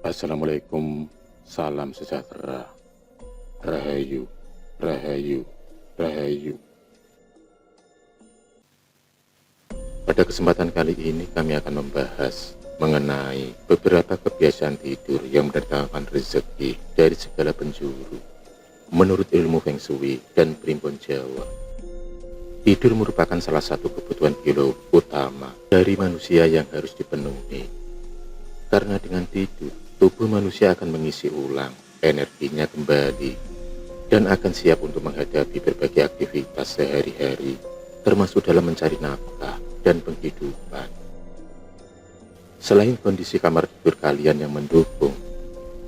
Assalamualaikum, salam sejahtera, rahayu, rahayu, rahayu. Pada kesempatan kali ini kami akan membahas mengenai beberapa kebiasaan tidur yang mendatangkan rezeki dari segala penjuru. Menurut ilmu Feng Shui dan Primbon Jawa, tidur merupakan salah satu kebutuhan biologis utama dari manusia yang harus dipenuhi. Karena dengan tidur, tubuh manusia akan mengisi ulang energinya kembali dan akan siap untuk menghadapi berbagai aktivitas sehari-hari, termasuk dalam mencari nafkah dan penghidupan. Selain kondisi kamar tidur kalian yang mendukung,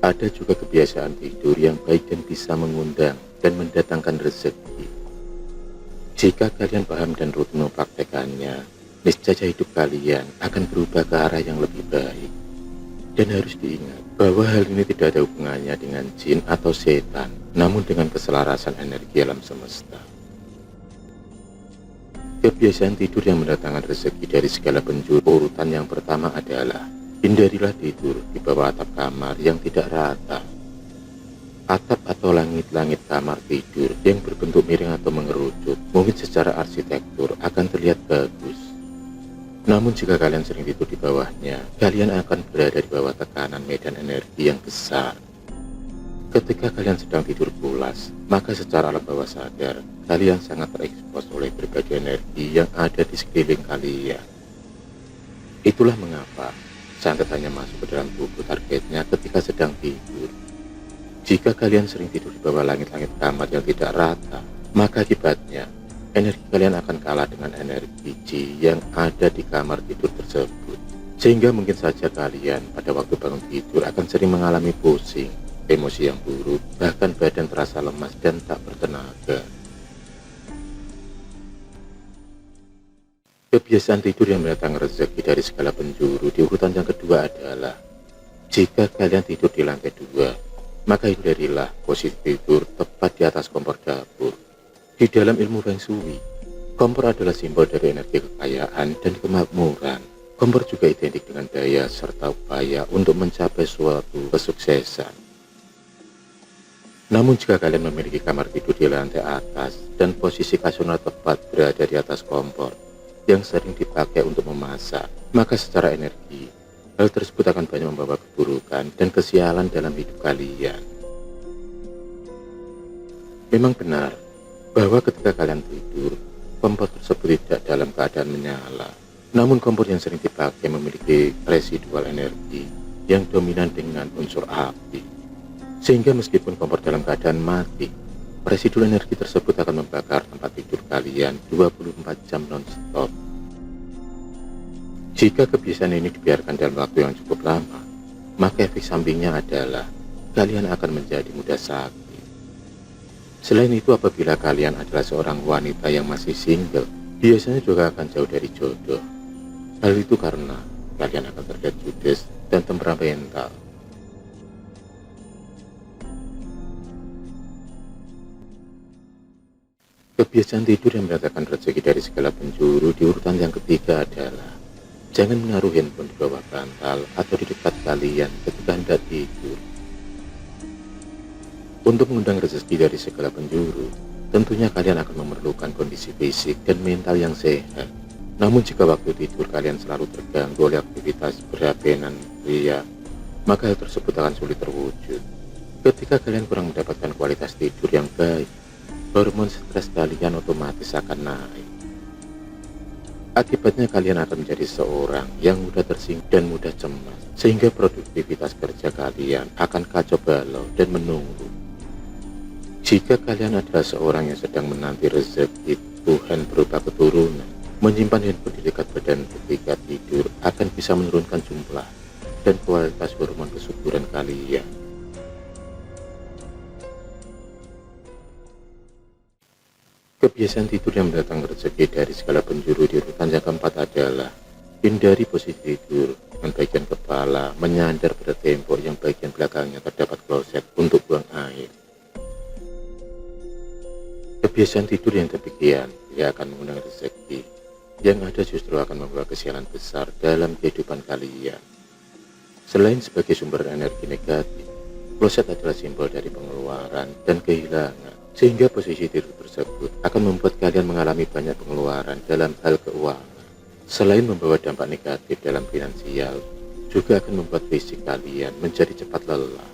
ada juga kebiasaan tidur yang baik dan bisa mengundang dan mendatangkan rezeki. Jika kalian paham dan rutin mempraktekannya, niscaya hidup kalian akan berubah ke arah yang lebih baik. Dan harus diingat bahwa hal ini tidak ada hubungannya dengan jin atau setan, namun dengan keselarasan energi alam semesta. Kebiasaan tidur yang mendatangkan rezeki dari segala penjuru. Urutan yang pertama adalah hindarilah tidur di bawah atap kamar yang tidak rata. Atap atau langit-langit kamar tidur yang berbentuk miring atau mengerucut mungkin secara arsitektur akan terlihat bagus. Namun jika kalian sering tidur di bawahnya, kalian akan berada di bawah tekanan medan energi yang besar. Ketika kalian sedang tidur pulas, maka secara alam bawah sadar, kalian sangat terekspos oleh berbagai energi yang ada di sekeliling kalian. Itulah mengapa santet hanya masuk ke dalam tubuh targetnya ketika sedang tidur. Jika kalian sering tidur di bawah langit-langit kamar yang tidak rata, maka akibatnya energi kalian akan kalah dengan energi Ji yang ada di kamar tidur tersebut. Sehingga mungkin saja kalian pada waktu bangun tidur akan sering mengalami pusing, emosi yang buruk, bahkan badan terasa lemas dan tak bertenaga. Kebiasaan tidur yang mendatangkan rezeki dari segala penjuru di urutan yang kedua adalah jika kalian tidur di lantai 2, maka hindarilah posisi tidur tepat di atas kompor dapur. Di dalam ilmu Feng Shui, kompor adalah simbol dari energi kekayaan dan kemakmuran. Kompor juga identik dengan daya serta upaya untuk mencapai suatu kesuksesan. Namun jika kalian memiliki kamar tidur di lantai atas dan posisi kasurnya tepat berada di atas kompor yang sering dipakai untuk memasak, maka secara energi, hal tersebut akan banyak membawa keburukan dan kesialan dalam hidup kalian. Memang benar bahwa ketika kalian tidur, kompor tersebut tidak dalam keadaan menyala. Namun kompor yang sering dipakai memiliki residual energi yang dominan dengan unsur api. Sehingga meskipun kompor dalam keadaan mati, residual energi tersebut akan membakar tempat tidur kalian 24 jam non-stop. Jika kebiasaan ini dibiarkan dalam waktu yang cukup lama, maka efek sampingnya adalah kalian akan menjadi mudah sakit. Selain itu, apabila kalian adalah seorang wanita yang masih single, biasanya juga akan jauh dari jodoh. Hal itu karena kalian akan terlihat judes dan temperamental. Kebiasaan tidur yang mendatangkan rezeki dari segala penjuru di urutan yang ketiga adalah jangan menaruh handphone di bawah bantal atau di dekat kalian ketika hendak tidur. Untuk mengundang rezeki dari segala penjuru, tentunya kalian akan memerlukan kondisi fisik dan mental yang sehat. Namun jika waktu tidur kalian selalu terganggu oleh aktivitas berapenan pria, maka hal tersebut akan sulit terwujud. Ketika kalian kurang mendapatkan kualitas tidur yang baik, hormon stres kalian otomatis akan naik. Akibatnya kalian akan menjadi seorang yang mudah tersinggung dan mudah cemas, sehingga produktivitas kerja kalian akan kacau balau dan menunggu. Jika kalian adalah seorang yang sedang menanti rezeki Tuhan berupa keturunan, menyimpan handphone di dekat badan ketika tidur akan bisa menurunkan jumlah dan kualitas hormon kesuburan kalian. Kebiasaan tidur yang mendatangkan rezeki dari segala penjuru di urutan yang keempat adalah hindari posisi tidur dengan bagian kepala menyandar pada tembok yang bagian belakangnya terdapat kloset untuk buang air. Kebiasaan tidur yang demikian tidak akan mengundang rezeki, yang ada justru akan membawa kesialan besar dalam kehidupan kalian. Selain sebagai sumber energi negatif, kloset adalah simbol dari pengeluaran dan kehilangan, sehingga posisi tidur tersebut akan membuat kalian mengalami banyak pengeluaran dalam hal keuangan. Selain membawa dampak negatif dalam finansial, juga akan membuat fisik kalian menjadi cepat lelah.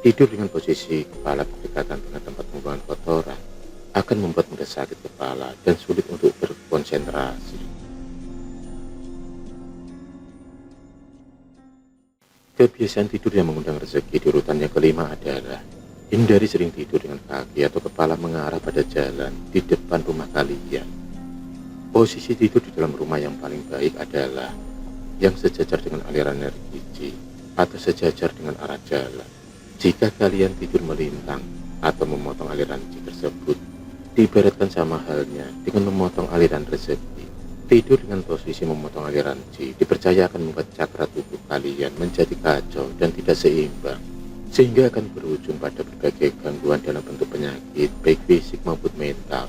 Tidur dengan posisi kepala berdekatan dengan tempat pembuangan kotoran akan membuat mudah sakit kepala dan sulit untuk berkonsentrasi. Kebiasaan tidur yang mengundang rezeki di urutan yang kelima adalah hindari sering tidur dengan kaki atau kepala mengarah pada jalan di depan rumah kalian. Posisi tidur di dalam rumah yang paling baik adalah yang sejajar dengan aliran energi Qi atau sejajar dengan arah jalan. Jika kalian tidur melintang atau memotong aliran Qi tersebut, diibaratkan sama halnya dengan memotong aliran rezeki. Tidur dengan posisi memotong aliran Qi dipercaya akan membuat cakra tubuh kalian menjadi kacau dan tidak seimbang, sehingga akan berujung pada berbagai gangguan dalam bentuk penyakit, baik fisik maupun mental.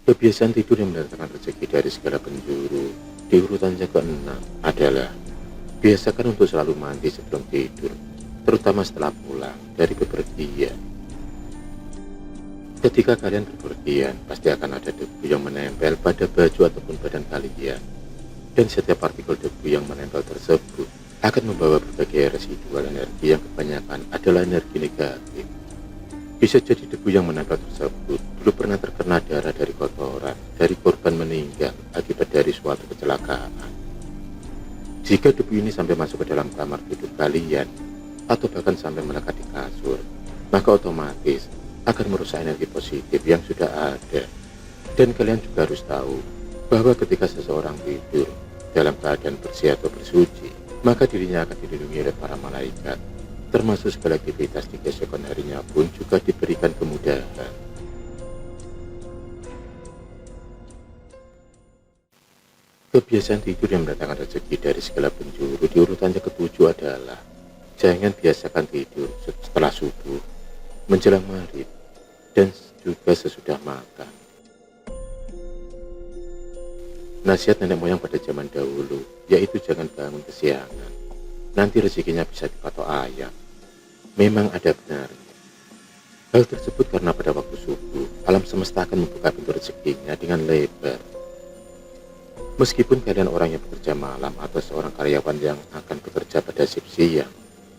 Kebiasaan tidur yang mendatangkan rezeki dari segala penjuru di urutan yang ke-6 adalah biasakan untuk selalu mandi sebelum tidur, terutama setelah pulang dari bepergian. Ketika kalian bepergian, pasti akan ada debu yang menempel pada baju ataupun badan kalian. Dan setiap partikel debu yang menempel tersebut akan membawa berbagai residual energi yang kebanyakan adalah energi negatif. Bisa jadi debu yang menempel tersebut dulu pernah terkena darah dari kotoran dari korban meninggal akibat dari suatu kecelakaan. Jika debu ini sampai masuk ke dalam kamar tidur kalian, atau bahkan sampai melekat di kasur, maka otomatis akan merusak energi positif yang sudah ada. Dan kalian juga harus tahu bahwa ketika seseorang tidur dalam keadaan bersih atau bersuci, maka dirinya akan dilindungi oleh para malaikat, termasuk segala aktivitas di keesokan harinya pun juga diberikan kemudahan. Kebiasaan tidur yang mendatangkan rezeki dari segala penjuru di urutan yang ke-7 adalah jangan biasakan tidur setelah subuh, menjelang maghrib, dan juga sesudah makan. Nasihat nenek moyang pada zaman dahulu yaitu jangan bangun kesiangan, nanti rezekinya bisa dipatok ayam. Memang ada benarnya. Hal tersebut karena pada waktu subuh alam semesta akan membuka pintu rezekinya dengan lebar. Meskipun kalian orang yang bekerja malam atau seorang karyawan yang akan bekerja pada shift siang,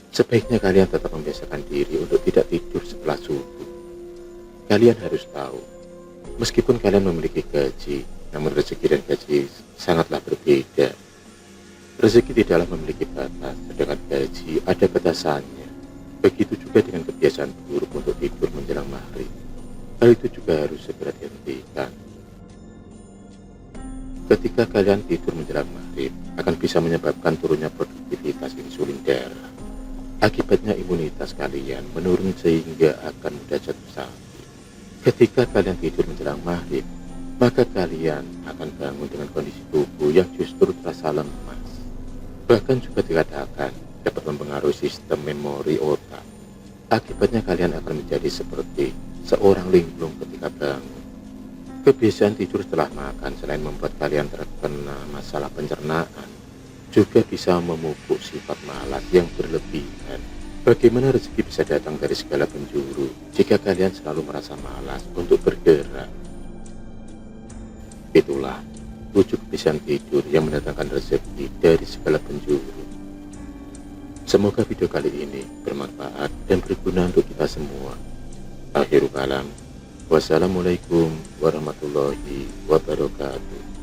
sebaiknya kalian tetap membiasakan diri untuk tidak tidur setelah subuh. Kalian harus tahu, meskipun kalian memiliki gaji, namun rezeki dan gaji sangatlah berbeda. Rezeki tidaklah memiliki batas, sedangkan gaji ada batasannya. Begitu juga dengan kebiasaan buruk untuk tidur menjelang maghrib. Hal itu juga harus segera dihentikan. Ketika kalian tidur menjelang maghrib, akan bisa menyebabkan turunnya produktivitas insulin darah. Akibatnya imunitas kalian menurun sehingga akan mudah jatuh sakit. Ketika kalian tidur menjelang maghrib, maka kalian akan bangun dengan kondisi tubuh yang justru terasa lemas. Bahkan juga dikatakan dapat mempengaruhi sistem memori otak. Akibatnya kalian akan menjadi seperti seorang linglung ketika bangun. Kebiasaan tidur setelah makan selain membuat kalian terkena masalah pencernaan, juga bisa memupuk sifat malas yang berlebihan. Bagaimana rezeki bisa datang dari segala penjuru jika kalian selalu merasa malas untuk bergerak? Itulah 7 kebiasaan tidur yang mendatangkan rezeki dari segala penjuru. Semoga video kali ini bermanfaat dan berguna untuk kita semua. Akhirul kalam, wassalamualaikum warahmatullahi wabarakatuh.